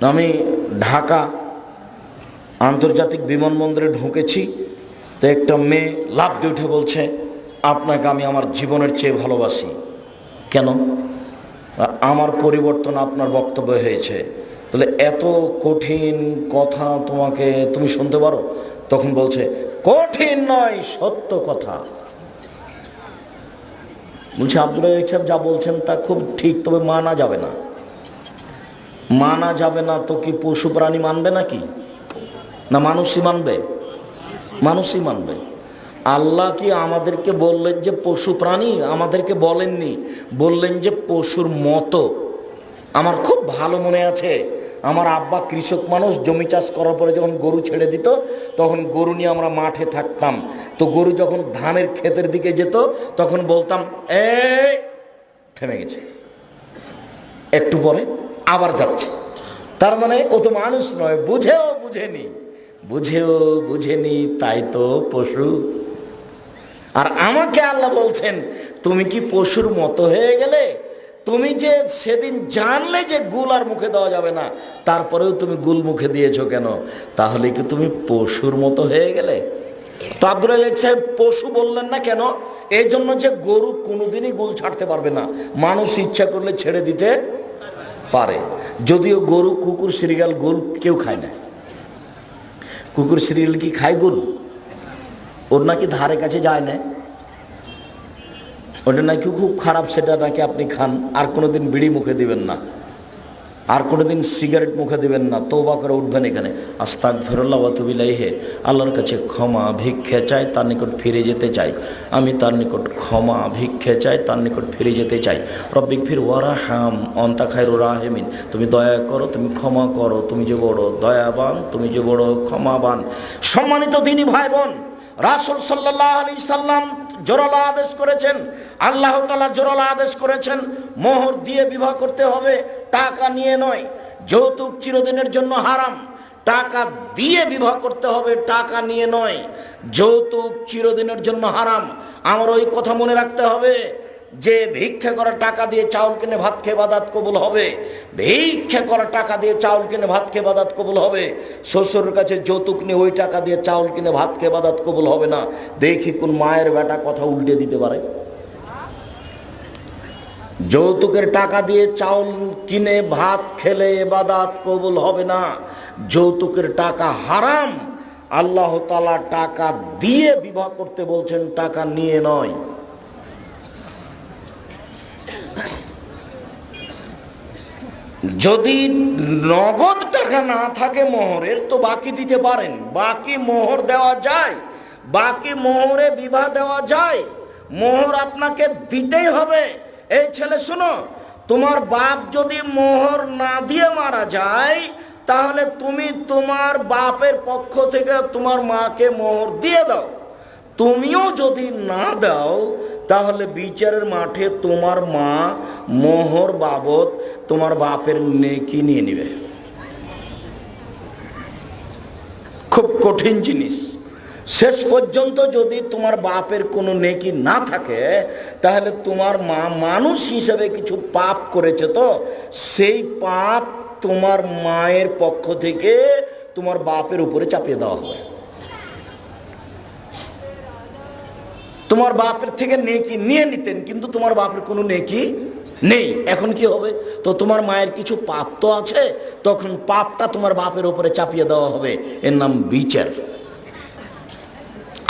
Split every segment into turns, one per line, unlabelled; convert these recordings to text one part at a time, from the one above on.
আমি ঢাকা আন্তর্জাতিক বিমানবন্দরে ঢুকেছি, তো একটা মেয়ে লাফ দিয়ে উঠে বলছে, আপনাকে আমি আমার জীবনের চেয়ে ভালোবাসি। কেন? আমার পরিবর্তন আপনার বক্তব্য হয়েছে। তাহলে এত কঠিন কথা তুমি শুনতে পারো? তখন বলছে, কঠিন নয়, সত্য কথা। বলছে, আব্দুল রাজ্জাক সাহেব যা বলছেন তা খুব ঠিক, তবে মানা যাবে না। মানা যাবে না তো কি পশু প্রাণী মানবে নাকি? না মানুষই মানবে? মানুষই মানবে। আল্লাহ কি আমাদেরকে বললেন যে পশু প্রাণী? আমাদেরকে বলেননি, বললেন যে পশুর মতো। আমার খুব ভালো মনে আছে, আমার আব্বা কৃষক মানুষ, জমি চাষ করার পরে যখন গরু ছেড়ে দিত, তখন গরু নিয়ে আমরা মাঠে থাকতাম। তো গরু যখন ধানের ক্ষেতের দিকে যেত, তখন বলতাম, এই থেমে গেছে, একটু পরে আবার যাচ্ছে। তার মানে ও তো মানুষ নয়, বুঝেও বুঝেনি, তাই তো পশু। আর আমাকে আল্লাহ বলছেন, তুমি কি পশুর মতো হয়ে গেলে? তুমি যে সেদিন জানলে যে গুল আর মুখে দেওয়া যাবে না, তারপরেও তুমি গুল মুখে দিয়েছো কেন? তাহলে কি তুমি পশুর মতো হয়ে গেলে? তো আব্দুল রাজ্জাক সাহেব পশু বললেন না কেন? এই জন্য যে গরু কোনোদিনই গুল ছাড়তে পারবে না, মানুষ ইচ্ছা করলে ছেড়ে দিতে পারে। যদিও গরু, কুকুর, শ্রীগাল গুল কেউ খায় না। কুকুর শ্রীগাল কি খায় গুল? ওর নাকি ধারে কাছে যায় না, ওটা নাকি খুব খারাপ, সেটা নাকি আপনি খান। আর কোনোদিন বিড়ি মুখে দিবেন না, আর কোনোদিন সিগারেট মুখে দিবেন না। তওবা করে উঠবেন এখানে, আস্তাগফিরুল্লাহ ওয়া আতুবু ইলাইহি, আল্লাহর কাছে ক্ষমা ভিক্ষে চাই, তার নিকট ফিরে যেতে চাই। আমি তার নিকট ক্ষমা ভিক্ষে চাই, তার নিকট ফিরে যেতে চাই। রব্বিগফির ওয়ারহাম আনতা খায়রুর রাহিমিন, তুমি দয়া করো, তুমি ক্ষমা করো, তুমি যে বড় দয়াবান, তুমি যে বড় ক্ষমাবান। সম্মানিত দিনী ভাই বোন, রাসূল সাল্লাল্লাহু আলাইহি সাল্লাম জোরালো আদেশ করেছেন, আল্লাহ তাআলা জোরালো আদেশ করেছেন, মোহর দিয়ে বিবাহ করতে হবে, টাকা নিয়ে নয়। যৌতুক চিরদিনের জন্য হারাম, টাকা দিয়ে বিবাহ করতে হবে, টাকা নিয়ে নয়। যৌতুক চিরদিনের জন্য হারাম। আমার ওই কথা মনে রাখতে হবে যে ভিক্ষা করা টাকা দিয়ে চাউল কিনে ভাত খেয়ে ইবাদত কবুল হবে, ভিক্ষা করা টাকা দিয়ে চাউল কিনে ভাত খেয়ে ইবাদত কবুল হবে। শ্বশুরের কাছে যৌতুক নিয়ে ওই টাকা দিয়ে চাউল কিনে ভাত খেয়ে ইবাদত কবুল হবে না। দেখি কোন মায়ের বেটা কথা উল্টে দিতে পারে। যৌতুকের টাকা দিয়ে চাউল কিনে ভাত খেলে ইবাদত কবুল হবে না। যৌতুকের টাকা হারাম। আল্লাহ তাআলা টাকা দিয়ে বিবাহ করতে বলছেন, টাকা নিয়ে নয়। যদি নগদ টাকা না থাকে মোহরের, তো বাকি দিতে পারেন, বাকি মোহর দেওয়া যায়, বাকি মোহরে বিবাহ দেওয়া যায়। মোহর আপনাকে দিতেই হবে। এই ছেলে শোনো, তোমার বাপ যদি মোহর না দিয়ে মারা যায়, তাহলে তুমি তোমার বাপের পক্ষ থেকে তোমার মাকে মোহর দিয়ে দাও। তুমিও যদি না দাও, তাহলে বিচারের মাঠে তোমার মা মোহর বাবদ তোমার বাপের নেকি নিয়ে নিবে। খুব কঠিন জিনিস। শেষ পর্যন্ত যদি তোমার বাপের কোনো নেকি না থাকে, তাহলে তোমার মা মানুষ হিসেবে কিছু পাপ করেছে, তো সেই পাপ তোমার মায়ের পক্ষ থেকে তোমার বাপের উপরে চাপিয়ে দেওয়া হবে। তোমার বাপের থেকে নেকি নিয়ে নিতেন, কিন্তু তোমার বাপের কোনো নেকি নেই। এখন কি হবে? তো তোমার মায়ের কিছু পাপ তো আছে, তখন পাপটা তোমার বাপের উপরে চাপিয়ে দেওয়া হবে। এর নাম বিচার।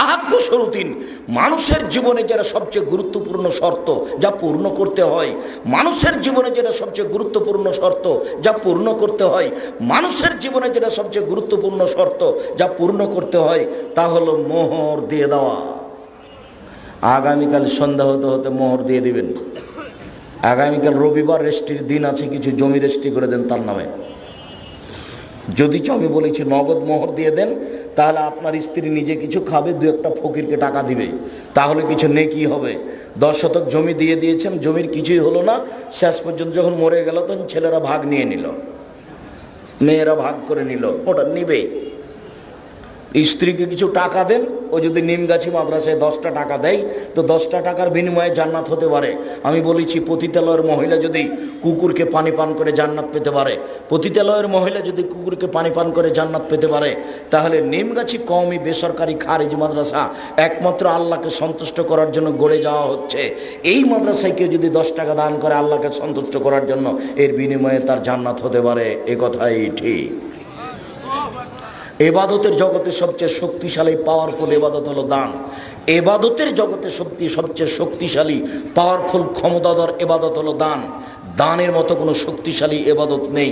আহাক্য শরুতিন, মানুষের জীবনে যেটা সবচেয়ে গুরুত্বপূর্ণ শর্ত, যা পূর্ণ করতে হয়। মানুষের জীবনে যেটা সবচেয়ে গুরুত্বপূর্ণ শর্ত, যা পূর্ণ করতে হয়। মানুষের জীবনে যেটা সবচেয়ে গুরুত্বপূর্ণ শর্ত, যা পূর্ণ করতে হয়, তা হলো মোহর দিয়ে দেওয়া। আগামীকাল সন্ধ্যা হতে হতে মোহর দিয়ে দিবেন। আগামীকাল রবিবার, রেস্টির দিন আছে, কিছু জমি রেস্টি করে দেন তার নামে। যদি আমি বলেছি নগদ মোহর দিয়ে দেন, তাহলে আপনার স্ত্রী নিজে কিছু খাবে, দু একটা ফকিরকে টাকা দিবে, তাহলে কিছু নেকি হবে। 10 শতক জমি দিয়ে দিয়েছেন, জমির কিছুই হলো না। শেষ পর্যন্ত যখন মরে গেল, তখন ছেলেরা ভাগ নিয়ে নিল, মেয়েরা ভাগ করে নিল, ওটা নিবে। স্ত্রীকে কিছু টাকা দেন, ও যদি নিমগাছি মাদ্রাসায় 10টা টাকা দেয় তো 10টা টাকার বিনিময়ে জান্নাত হতে পারে। আমি বলেছি পতিতালয়ের মহিলা যদি কুকুরকে পানি পান করে জান্নাত পেতে পারে, পতিতালয়ের মহিলা যদি কুকুরকে পানি পান করে জান্নাত পেতে পারে, তাহলে নিমগাছি কওমি বেসরকারি খারিজি মাদ্রাসা একমাত্র আল্লাহকে সন্তুষ্ট করার জন্য গড়ে যাওয়া হচ্ছে। এই মাদ্রাসায় কেউ যদি 10 টাকা দান করে আল্লাহকে সন্তুষ্ট করার জন্য, এর বিনিময়ে তার জান্নাত হতে পারে। এ কথাই ঠিক। এবাদতের জগতে সবচেয়ে শক্তিশালী পাওয়ারফুল এবাদত হলো দান। এবাদতের জগতে সবচেয়ে শক্তিশালী পাওয়ারফুল ক্ষমতাধর এবাদত হলো দান। দানের মতো কোনো শক্তিশালী এবাদত নেই।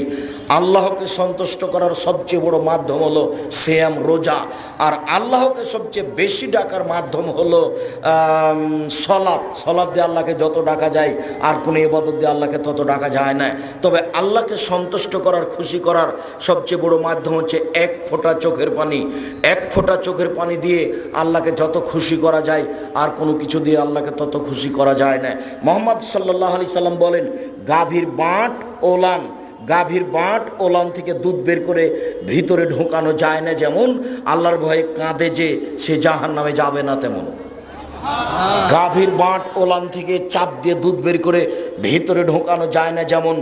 আল্লাহকে সন্তুষ্ট করার সবচেয়ে বড় মাধ্যম হলো সিয়াম, রোজা। আর আল্লাহকে সবচেয়ে বেশি ডাকার মাধ্যম হলো সলাৎ। সলাৎ দিয়ে আল্লাহকে যত ডাকা যায় আর কোনো ইবাদত দিয়ে আল্লাহকে তত ডাকা যায় না। তবে আল্লাহকে সন্তুষ্ট করার, খুশি করার সবচেয়ে বড় মাধ্যম হচ্ছে এক ফোঁটা চোখের পানি। এক ফোঁটা চোখের পানি দিয়ে আল্লাহকে যত খুশি করা যায় আর কোনো কিছু দিয়ে আল্লাহকে তত খুশি করা যায় না। মুহাম্মদ সাল্লাল্লাহু আলাইহি সাল্লাম বলেন, গাভীর বাঁট ওলান থেকে দুধ বের করে ভিতরে ঢোকানো যায় না, যেমন আল্লাহর ভয়ে কাঁদে যে সে জাহান্নামে যাবে না, তেমন গাভীর বাঁট ওলান থেকে চাপ দিয়ে দুধ বের করে ভিতরে ঢোকানো যায় না, যেমন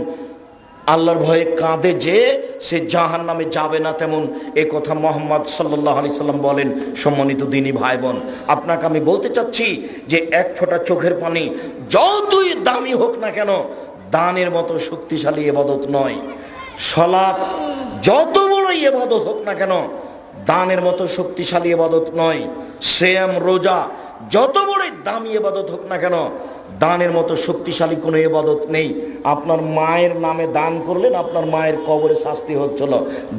আল্লাহর ভয়ে কাঁদে যে সে জাহান্নামে যাবে না, তেমন এ কথা মুহাম্মদ সাল্লাল্লাহু আলাইহি সাল্লাম বলেন। সম্মানিত দ্বীনি ভাই বোন, আপনাকে আমি বলতে চাচ্ছি যে এক ফোঁটা চোখের পানি যতই দামি হোক না কেন, দানের মতো শক্তিশালী ইবাদত নয়। সালাত যত বড় ইবাদত হোক না কেন, দানের মতো শক্তিশালী ইবাদত নয়। সিয়াম, রোজা যত বড় দামি ইবাদত হোক না কেন, দানের মতো শক্তিশালী কোনো ইবাদত নেই। আপনার মায়ের নামে দান করলেন, আপনার মায়ের কবরে শাস্তি হচ্ছিল,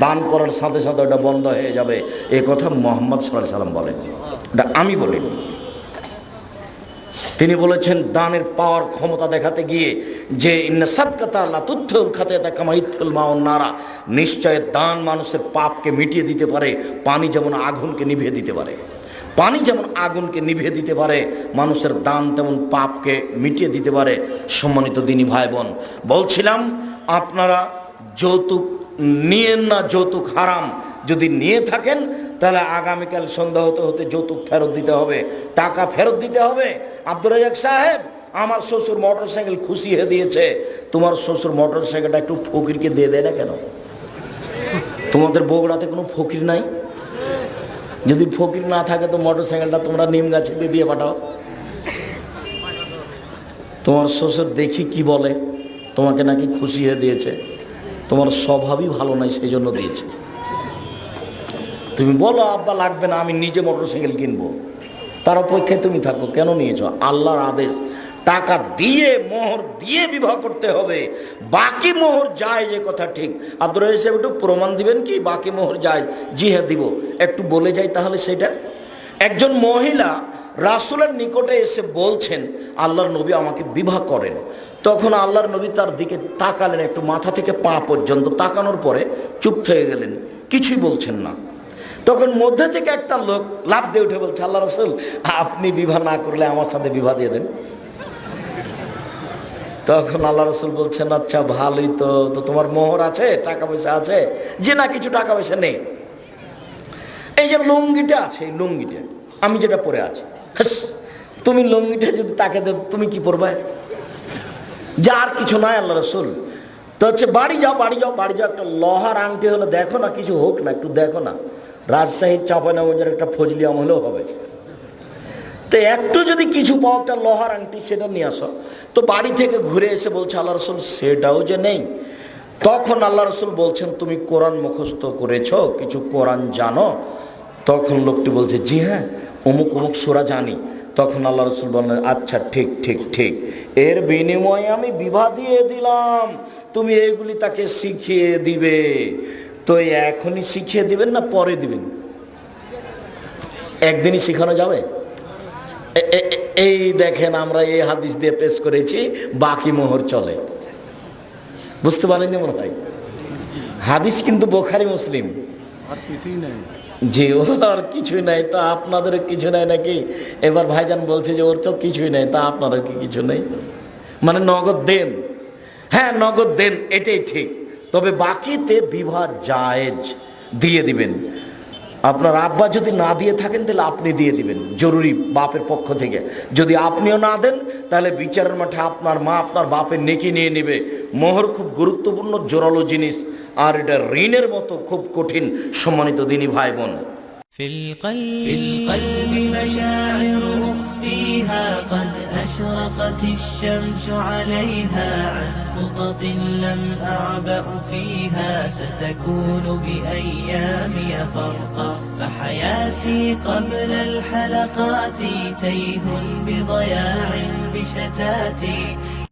দান করার সাথে সাথে ওটা বন্ধ হয়ে যাবে। এ কথা মুহাম্মদ সাল্লাল্লাহু আলাইহি সাল্লাম বলেন, এটা আমি বলিনি। তিনি বলেছেন দানের পাওয়ার ক্ষমতা দেখাতে গিয়ে যে ইন্না সাদকাতা লা তুদফিউল খাতিয়াতা কামা ইদফিউল মাউন নারা, নিশ্চয় দান মানুষের পাপকে মিটিয়ে দিতে পারে, পানি যেমন আগুনকে নিভিয়ে দিতে পারে। পানি যেমন আগুনকে নিভিয়ে দিতে পারে, মানুষের দান তেমন পাপকে মিটিয়ে দিতে পারে। সম্মানিত দ্বীনি ভাই বোন, বলছিলাম আপনারা যৌতুক নিয়েন না, যৌতুক হারাম। যদি নিয়ে থাকেন তাহলে আগামীকাল সন্ধ্যা হতে হতে যৌতুক ফেরত দিতে হবে, টাকা ফেরত দিতে হবে। আব্দুর রাজ্জাক সাহেব, আমার শ্বশুর মোটর সাইকেল খুশি হয়ে দিয়েছে, তোমার শ্বশুর মোটর সাইকেলটা একটু ফকিরকে দিয়ে দেয় না কেন? তোমাদের বগুড়াতে কোনো ফকির নাই? যদি ফকির না থাকে তো মোটর সাইকেলটা তোমরা নিম গাছে দিয়ে পাঠাও। তোমার শ্বশুর দেখি কি বলে, তোমাকে নাকি খুশি হয়ে দিয়েছে, তোমার স্বভাবই ভালো নাই সেই জন্য দিয়েছে। তুমি বলো আব্বা লাগবে না, আমি নিজে মোটর সাইকেল কিনবো, তার অপেক্ষায় তুমি থাকো। কেন নিয়েছ? আল্লাহর আদেশ, টাকা দিয়ে মোহর দিয়ে বিবাহ করতে হবে, বাকি মোহর যায়, যে কথা ঠিক। আব্দুর রাজ্জাক সাহেব একটু প্রমাণ দিবেন কি বাকি মোহর যায়? জি হ্যাঁ দিব, একটু বলে যাই তাহলে সেটা। একজন মহিলা রাসূলের নিকটে এসে বলছেন, আল্লাহর নবী আমাকে বিবাহ করেন। তখন আল্লাহর নবী তার দিকে তাকালেন, একটু মাথা থেকে পা পর্যন্ত তাকানোর পরে চুপ থেকে গেলেন, কিছুই বলছেন না। তখন মধ্যে থেকে একটা লোক লাফ দিয়ে উঠে বলছে, আল্লাহ রাসূল আপনি বিবাহ না করলে আমার সাথে বিবাহ দিয়ে দেন। তখন আল্লাহ রাসূল বলছেন, আচ্ছা ভালোই তো, তোমার মোহর আছে, টাকা পয়সা আছে? যে না, কিছু টাকা পয়সা নেই। এই যে লুঙ্গিটা আছে, এই লুঙ্গিটা আমি যেটা পরে আছি, তুমি লুঙ্গিটা যদি তাকে দেব তুমি কি পরবে? যা, আর কিছু নয় আল্লাহ রাসূল। তো হচ্ছে বাড়ি যাও, একটা লোহার আংটি হলো দেখো না, কিছু হোক না, একটু দেখো না, রাজশাহীর চাঁপাইনবাবগঞ্জের একটা ফজলি আম হলেও হবে। তো একটু যদি কিছু পাও, একটা লোহার আংটি, সেটা নিয়ে আসো। তো বাড়ি থেকে ঘুরে এসে বলছে আল্লাহ রাসূল সেটাও যে নেই। তখন আল্লাহ রাসূল বলছেন, তুমি কোরআন মুখস্থ করেছো, কিছু কোরআন জানো? তখন লোকটি বলছে, জি হ্যাঁ, অমুক অমুক সূরা জানি। তখন আল্লাহ রাসূল বললেন, আচ্ছা ঠিক, এর বিনিময়ে আমি বিবাহ দিয়ে দিলাম, তুমি এইগুলি তাকে শিখিয়ে দিবে। তো এখনই শিখিয়ে দিবেন না পরে দিবেন? একদিনই শিখানো যাবে? এই দেখেন, আমরা এই হাদিস দিয়ে পেশ করেছি, বাকি মোহর চলে। বুঝতে পারেননি মনে হয়? হাদিস কিন্তু বুখারী মুসলিম, আর কিছুই নাই। জি, ওর কিছুই নাই, তো আপনাদের কিছু নাই নাকি? এবার ভাইজান বলছে যে ওর তো কিছুই নাই, তা আপনাদের কি কিছু নেই? মানে নগদ দেন? হ্যাঁ নগদ দেন, এটাই ঠিক। তবে বাকিতে বিবাহ জায়েজ, দিয়ে দিবেন। আপনার আব্বা যদি না দিয়ে থাকেন তাহলে আপনি দিয়ে দিবেন, জরুরি বাপের পক্ষ থেকে। যদি আপনিও না দেন তাহলে বিচারের মাঠে আপনার মা আপনার বাপের নেকি নিয়ে নেবে। মোহর খুব গুরুত্বপূর্ণ, জোরালো জিনিস, আর এটা ঋণের মতো খুব কঠিন। সম্মানিত দিনী ভাই বোন,
في القلب مشاعر أخفيها قد أشرقت الشمس عليها عن خطط لم أعبأ فيها ستكون بأيامي فرقا فحياتي قبل الحلقات تيه بضياع بشتاتي